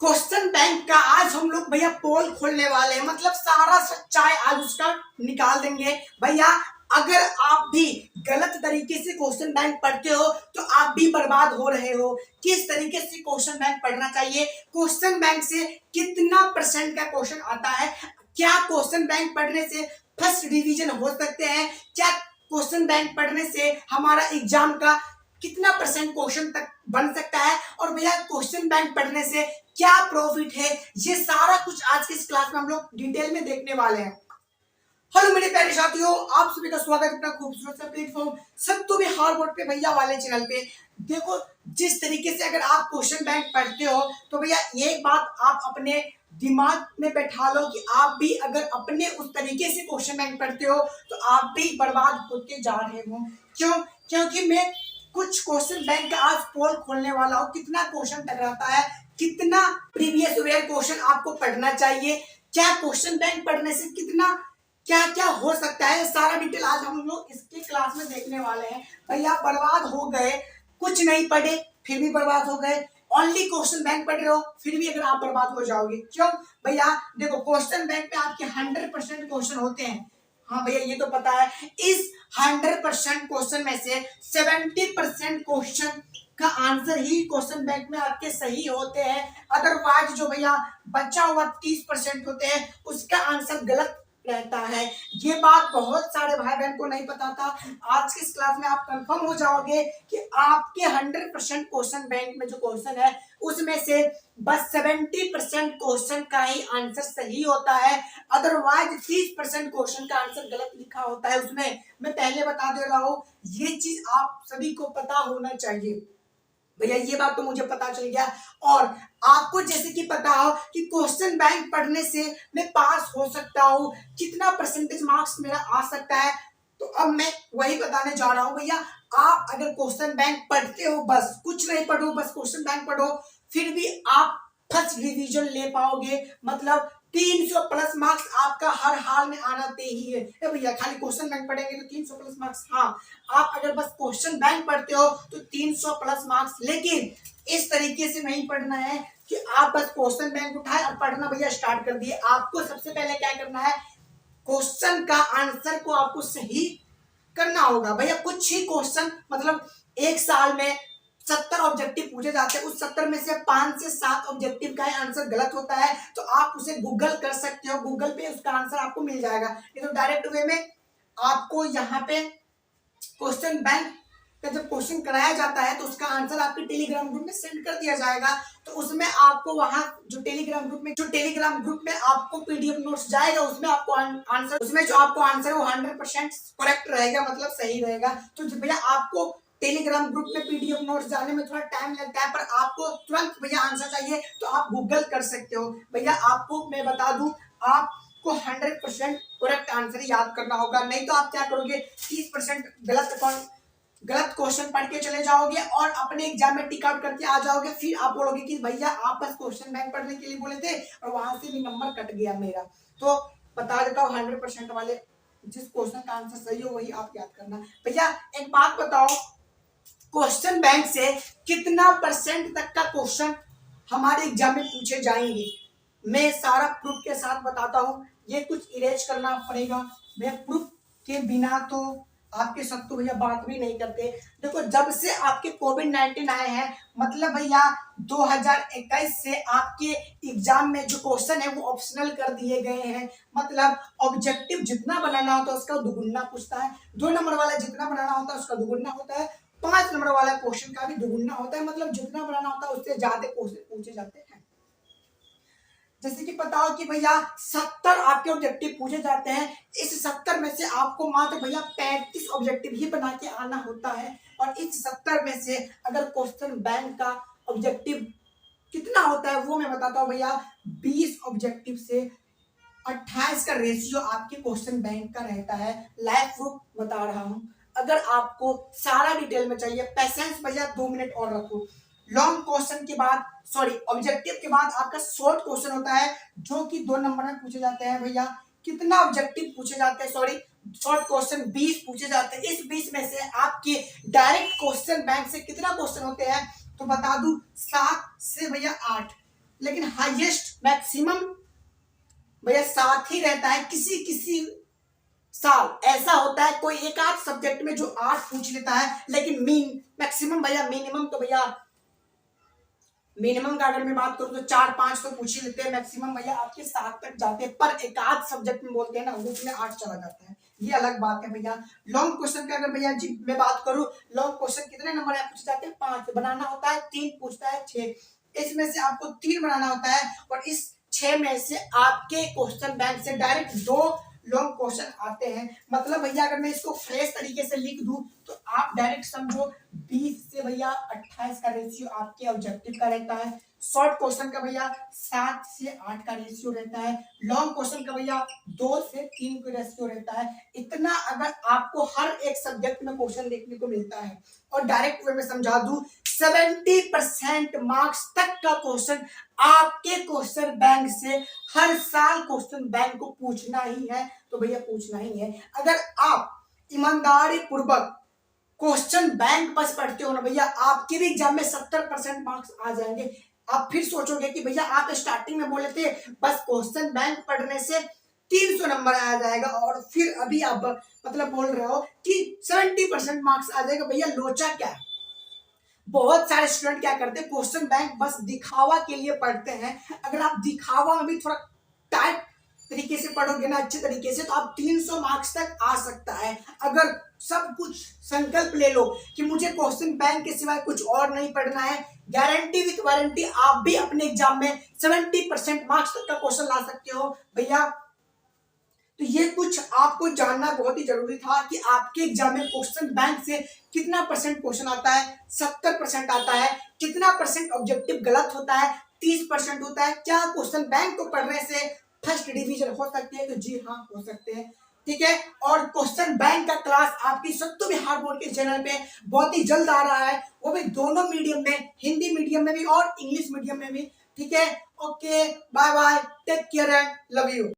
Question bank का आज हम लोग भैया पोल खोलने वाले हैं, मतलब सारा सच्चाई आज उसका निकाल देंगे भैया। अगर आप भी गलत तरीके से क्वेश्चन बैंक पढ़ते हो तो आप भी बर्बाद हो रहे हो। किस तरीके से क्वेश्चन बैंक पढ़ना चाहिए, क्वेश्चन बैंक से कितना परसेंट का क्वेश्चन आता है, क्या क्वेश्चन बैंक पढ़ने से फर्स्ट डिवीजन हो सकते हैं, क्या क्वेश्चन बैंक पढ़ने से हमारा एग्जाम का कितना परसेंट क्वेश्चन तक बन सकता है, और भैया क्वेश्चन बैंक पढ़ने से क्या प्रॉफिट है, ये सारा कुछ आज की इस क्लास में हम लोग डिटेल में देखने वाले हैं। हेलो मेरे प्यारे साथियों, आप सभी का स्वागत है अपना खूबसूरत सा प्लेटफॉर्म सत्तू बिहार बोर्ड पे भैया वाले चैनल पे। देखो, जिस तरीके से अगर आप क्वेश्चन बैंक पढ़ते हो तो भैया एक बात आप अपने दिमाग में बैठा लो कि आप भी अगर अपने उस तरीके से क्वेश्चन बैंक पढ़ते हो तो आप भी बर्बाद होते जा रहे हो। क्यों? क्योंकि मैं कुछ क्वेश्चन बैंक का आज पोल खोलने वाला हूँ, कितना क्वेश्चन टकराता है, कितना प्रीवियस ईयर क्वेश्चन आपको पढ़ना चाहिए, क्या क्वेश्चन बैंक पढ़ने से कितना क्या क्या हो सकता है, सारा डिटेल आज हम लोग इसके क्लास में देखने वाले हैं। भैया बर्बाद हो गए, कुछ नहीं पढ़े फिर भी बर्बाद हो गए, ओनली क्वेश्चन बैंक पढ़ रहे हो फिर भी अगर आप बर्बाद हो जाओगे। क्यों भैया? देखो, क्वेश्चन बैंक में आपके 100% क्वेश्चन होते हैं। हाँ भैया, ये तो पता है। इस 100% क्वेश्चन में से 70% क्वेश्चन का आंसर ही क्वेश्चन बैंक में आपके सही होते हैं। अदरवाइज जो भैया बचा हुआ 30% होते हैं उसका आंसर गलत रहता है। ये बात बहुत सारे भाई बहन को नहीं पता था। आज की इस क्लास में आप कंफर्म हो जाओगे कि आपके 100% क्वेश्चन बैंक में जो क्वेश्चन है उसमें से बस 70% क्वेश्चन का ही आंसर सही होता है। अदरवाइज 30% क्वेश्चन का आंसर गलत लिखा होता है उसमें। मैं पहले बता दे रहा हूँ, ये चीज आप सभी को पता होना चाहिए। भैया ये बात तो मुझे पता चल गया, और आपको जैसे कि पता हो कि क्वेश्चन बैंक पढ़ने से मैं पास हो सकता हूँ, कितना परसेंटेज मार्क्स मेरा आ सकता है। तो अब मैं वही बताने जा रहा हूँ भैया। आप अगर क्वेश्चन बैंक पढ़ते हो, बस कुछ नहीं पढ़ो, बस क्वेश्चन बैंक पढ़ो, फिर भी आप फर्स्ट डिवीजन ले पाओगे। मतलब 300 प्लस मार्क्स आपका हर हाल में आना तय ही है भैया। खाली क्वेश्चन बैंक पढ़ेंगे तो 300 प्लस मार्क्स? हाँ, आप अगर बस क्वेश्चन बैंक पढ़ते हो तो 300 प्लस मार्क्स। लेकिन इस तरीके से नहीं पढ़ना है कि आप बस क्वेश्चन बैंक उठाए और पढ़ना भैया स्टार्ट कर दिए। आपको सबसे पहले क्या करना है, क्वेश्चन का आंसर को आपको सही करना होगा। भैया कुछ ही क्वेश्चन, मतलब एक साल में 70 ऑब्जेक्टिव पूछे जाते हैं, उस 70 में से 5 से 7 ऑब्जेक्टिव का आंसर गलत होता है, तो आप उसे गूगल कर सकते हो, गूगल पे उसका आंसर आपको मिल जाएगा। ये तो डायरेक्ट वे में आपको यहाँ पे क्वेश्चन बैंक का जब क्वेश्चन कराया जाता है तो उसका आंसर आपके टेलीग्राम ग्रुप में सेंड कर दिया जाएगा। तो उसमें आपको वहां जो टेलीग्राम ग्रुप में आपको पीडीएफ नोट्स जाएगा, उसमें आपको आंसर, उसमें जो आपको आंसर है वो 100% करेक्ट रहेगा, मतलब सही रहेगा। तो भैया आपको टेलीग्राम ग्रुप में पीडीएफ नोट्स जाने में थोड़ा टाइम लगता है, पर आपको तुरंत भैया आंसर चाहिए तो आप गूगल कर सकते हो। भैया आपको मैं बता दूं, आपको 100% करेक्ट आंसर याद करना होगा, नहीं तो आप क्या करोगे, 30% गलत क्वेश्चन पढ़ के चले जाओगे और अपने एग्जाम में टिक आउट करके आ जाओगे। फिर आप बोलोगे कि भैया आप बस क्वेश्चन बैंक पढ़ने के लिए बोले थे और वहां से भी नंबर कट गया मेरा। तो बता देता हूँ, 100% वाले जिस क्वेश्चन का आंसर सही हो वही आप याद करना। भैया एक बात बताओ, क्वेश्चन बैंक से कितना परसेंट तक का क्वेश्चन हमारे एग्जाम में पूछे जाएंगे? मैं सारा प्रूफ के साथ बताता हूँ। ये कुछ इरेज करना पड़ेगा, मैं प्रूफ के बिना तो आपके सत्तू भैया बात भी नहीं करते। देखो, जब से आपके कोविड-19 आए हैं, मतलब भैया 2021 से आपके एग्जाम में जो क्वेश्चन है वो ऑप्शनल कर दिए गए हैं। मतलब ऑब्जेक्टिव जितना बनाना होता है उसका दुगुना पूछता है, 2 नंबर वाला जितना बनाना होता है उसका दुगुना होता है, 5 नंबर वाला क्वेश्चन का भी दुगुना होता है। मतलब जितना बनाना होता है उससे ज्यादा क्वेश्चन पूछे जाते हैं। जैसे कि पता हो कि भैया 70 आपके ऑब्जेक्टिव पूछे जाते हैं, इस 70 में से आपको मात्र भैया 35 ऑब्जेक्टिव ही बना के आना होता है। और इस 70 में से अगर क्वेश्चन बैंक का ऑब्जेक्टिव कितना होता है वो मैं बताता हूँ भैया। 20 ऑब्जेक्टिव से 28 का रेशियो आपके क्वेश्चन बैंक का रहता है। लाइव प्रूफ बता रहा हूँ। अगर आपको सारा डिटेल में चाहिए, पेशेंस भैया 2 मिनट और रखो। लॉन्ग क्वेश्चन के बाद, सॉरी, ऑब्जेक्टिव के बाद आपका शॉर्ट क्वेश्चन होता है जो कि 2 नंबर में पूछे जाते हैं। भैया कितना ऑब्जेक्टिव पूछे जाते हैं, सॉरी, शॉर्ट क्वेश्चन 20 पूछे जाते हैं। इस 20 में से आपके डायरेक्ट क्वेश्चन बैंक से कितना क्वेश्चन होते हैं तो बता दूं, 7 से भैया 8। लेकिन हाईएस्ट मैक्सिमम भैया 7 ही रहता है। किसी किसी साल ऐसा होता है कोई एक आध सब्जेक्ट में जो 8 पूछ लेता है, लेकिन मैक्सिमम भैया मिनिमम तो भैया मिनिमम का अगर मैं बात करूं तो 4-5 तो पूछ ही लेते हैं, मैक्सिमम भैया आपके 7 तक जाते हैं, पर एक आध सब्जेक्ट में बोलते हैं ना उसमें 8 चला जाता है, ये अलग बात है भैया। लॉन्ग क्वेश्चन का अगर भैया जी मैं बात करूं, लॉन्ग क्वेश्चन कितने नंबर है पूछे जाते हैं? 5 बनाना होता है, 3 पूछता है 6, इसमें से आपको 3 बनाना होता है, और इस 6 में से आपके क्वेश्चन बैंक से डायरेक्ट 2 लॉन्ग क्वेश्चन आते हैं। मतलब भैया अगर मैं इसको फ्रेश तरीके से लिख दूं तो आप डायरेक्ट समझो 20 से भैया 28 का रेशियो आपके ऑब्जेक्टिव का रहता है। शॉर्ट क्वेश्चन का भैया 7 से 8 का रेशियो रहता है। लॉन्ग क्वेश्चन का भैया 2 से 3 का रेशियो रहता है। इतना अगर आपको हर एक सब्जेक्ट में क्वेश्चन देखने को मिलता है, और डायरेक्ट वे में समझा दूं 70% मार्क्स तक का क्वेश्चन आपके क्वेश्चन बैंक से हर साल क्वेश्चन बैंक को पूछना ही है, तो भैया पूछना ही है। अगर आप ईमानदारी पूर्वक क्वेश्चन बैंक बस पढ़ते हो ना भैया, आपके भी एग्जाम में 70% मार्क्स आ जाएंगे। आप फिर सोचोगे कि भैया आप स्टार्टिंग में बोले थे बस क्वेश्चन बैंक पढ़ने से 300 नंबर आ जाएगा, और फिर अभी आप मतलब बोल रहे हो कि 70% मार्क्स आ जाएगा। भैया लोचा क्या है, बहुत सारे स्टूडेंट क्या करते हैं क्वेश्चन बैंक बस दिखावा के लिए पढ़ते हैं। अगर आप दिखावा में भी थोड़ा टाइट तरीके से पढ़ोगे ना, अच्छे तरीके से, तो आप 300 मार्क्स तक आ सकता है। अगर सब कुछ संकल्प ले लो कि मुझे क्वेश्चन बैंक के सिवाय कुछ और नहीं पढ़ना है, गारंटी विथ वारंटी आप भी अपने एग्जाम में 70% मार्क्स तक का क्वेश्चन ला सकते हो भैया। तो ये कुछ आपको जानना बहुत ही जरूरी था कि आपके एग्जाम में क्वेश्चन बैंक से कितना परसेंट क्वेश्चन आता है। 70% आता है। कितना परसेंट ऑब्जेक्टिव गलत होता है? 30% होता है। क्या क्वेश्चन बैंक को पढ़ने से फर्स्ट डिवीजन हो सकती है? तो जी हाँ, हो सकते हैं। ठीक है, और क्वेश्चन बैंक का क्लास आपकी सत्तू बिहार बोर्ड के चैनल पे बहुत ही जल्द आ रहा है, वो भी दोनों मीडियम में, हिंदी मीडियम में भी और इंग्लिश मीडियम में भी। ठीक है, okay, bye bye, take care and love you.